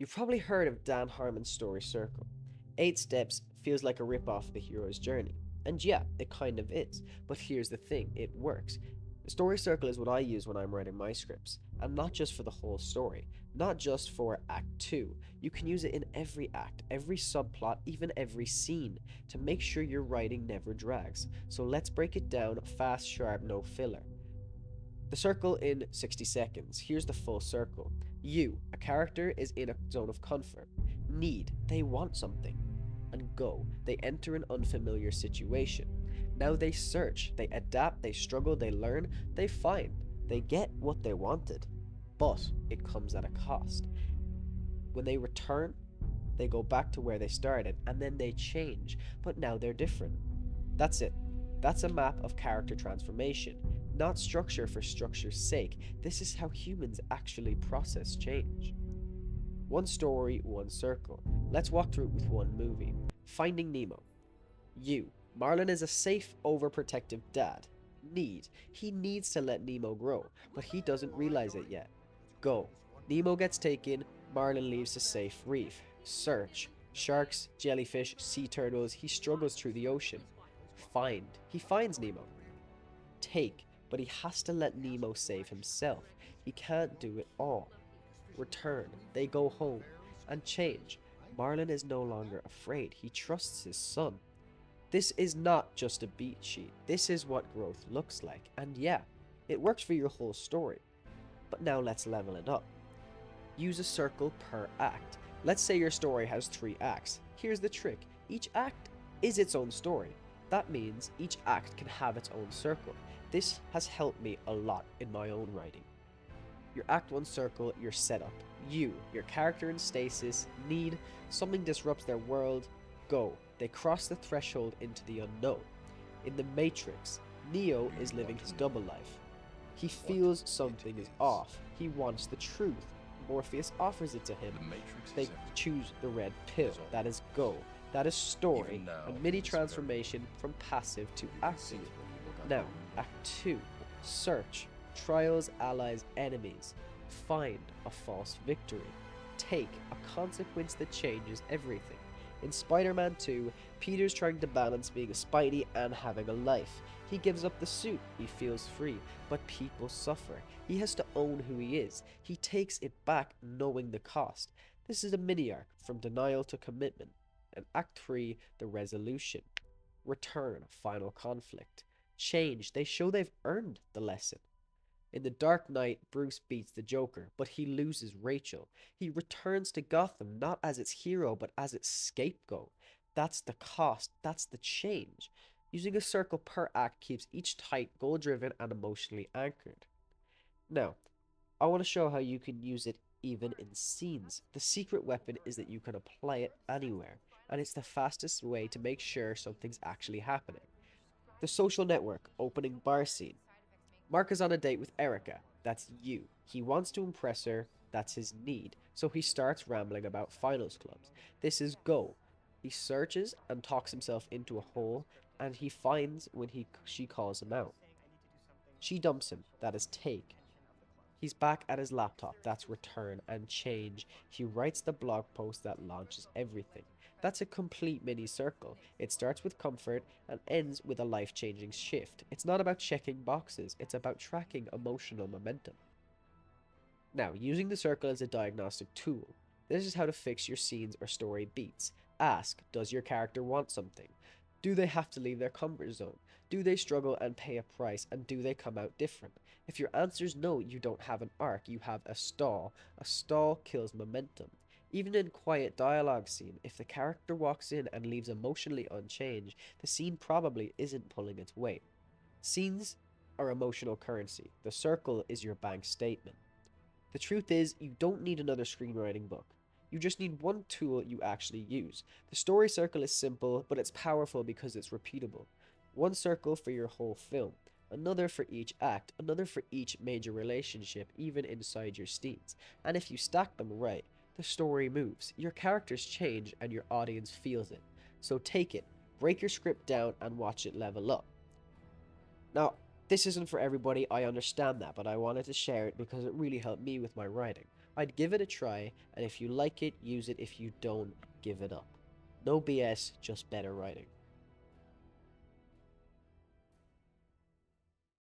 You've probably heard of Dan Harmon's story circle. 8 steps feels like a rip-off of the hero's journey. And yeah, it kind of is. But here's the thing, it works. The story circle is what I use when I'm writing my scripts, and not just for the whole story, not just for Act 2. You can use it in every act, every subplot, even every scene, to make sure your writing never drags. So let's break it down fast, sharp, no filler. The circle in 60 seconds. Here's the full circle. You, a character, is in a zone of comfort. Need, they want something. And go, they enter an unfamiliar situation. Now they search, they adapt, they struggle, they learn, they find, they get what they wanted. But it comes at a cost. When they return, they go back to where they started, and then they change, but now they're different. That's it. That's a map of character transformation, not structure for structure's sake. This is how humans actually process change. One story, one circle. Let's walk through it with one movie. Finding Nemo. You. Marlin is a safe, overprotective dad. Need. He needs to let Nemo grow, but he doesn't realize it yet. Go. Nemo gets taken, Marlin leaves a safe reef. Search. Sharks, jellyfish, sea turtles, he struggles through the ocean. Find. He finds Nemo. Take. But he has to let Nemo save himself. He can't do it all. Return. They go home. And change. Marlin is no longer afraid. He trusts his son. This is not just a beat sheet. This is what growth looks like. And yeah, it works for your whole story. But now let's level it up. Use a circle per act. Let's say your story has 3 acts. Here's the trick. Each act is its own story. That means each act can have its own circle. This has helped me a lot in my own writing. Your Act 1 circle, your setup. You, your character in stasis, need, something disrupts their world, go. They cross the threshold into the unknown. In the Matrix, Neo is living his double life. He feels something is off. He wants the truth. Morpheus offers it to him. They choose the red pill. That is go. That is story. A mini transformation from passive to active. Now, Act 2. Search. Trials, allies, enemies. Find a false victory. Take a consequence that changes everything. In Spider-Man 2, Peter's trying to balance being a Spidey and having a life. He gives up the suit, he feels free, but people suffer. He has to own who he is. He takes it back knowing the cost. This is a mini-arc, from denial to commitment. And Act 3, the resolution. Return, final conflict. Change, they show they've earned the lesson. In The Dark Knight, Bruce beats the Joker, but he loses Rachel. He returns to Gotham not as its hero, but as its scapegoat. That's the cost, that's the change. Using a circle per act keeps each tight, goal-driven, and emotionally anchored. Now, I want to show how you can use it even in scenes. The secret weapon is that you can apply it anywhere, and it's the fastest way to make sure something's actually happening. The Social Network, opening bar scene. Mark is on a date with Erica. That's you. He wants to impress her. That's his need. So he starts rambling about finals clubs. This is go. He searches and talks himself into a hole, and he finds when she calls him out. She dumps him. That is take. He's back at his laptop. That's return and change. He writes the blog post that launches everything. That's a complete mini circle. It starts with comfort and ends with a life-changing shift. It's not about checking boxes. It's about tracking emotional momentum. Now, using the circle as a diagnostic tool. This is how to fix your scenes or story beats. Ask, does your character want something? Do they have to leave their comfort zone? Do they struggle and pay a price? And do they come out different? If your answer is no, you don't have an arc, you have a stall. A stall kills momentum. Even in quiet dialogue scene, if the character walks in and leaves emotionally unchanged, the scene probably isn't pulling its weight. Scenes are emotional currency. The circle is your bank statement. The truth is, you don't need another screenwriting book. You just need one tool you actually use. The story circle is simple, but it's powerful because it's repeatable. One circle for your whole film, another for each act, another for each major relationship, even inside your scenes. And if you stack them right, the story moves, your characters change, and your audience feels it. So take it, break your script down, and watch it level up. Now, this isn't for everybody, I understand that, but I wanted to share it because it really helped me with my writing. I'd give it a try, and if you like it, use it. If you don't, give it up. No BS, just better writing.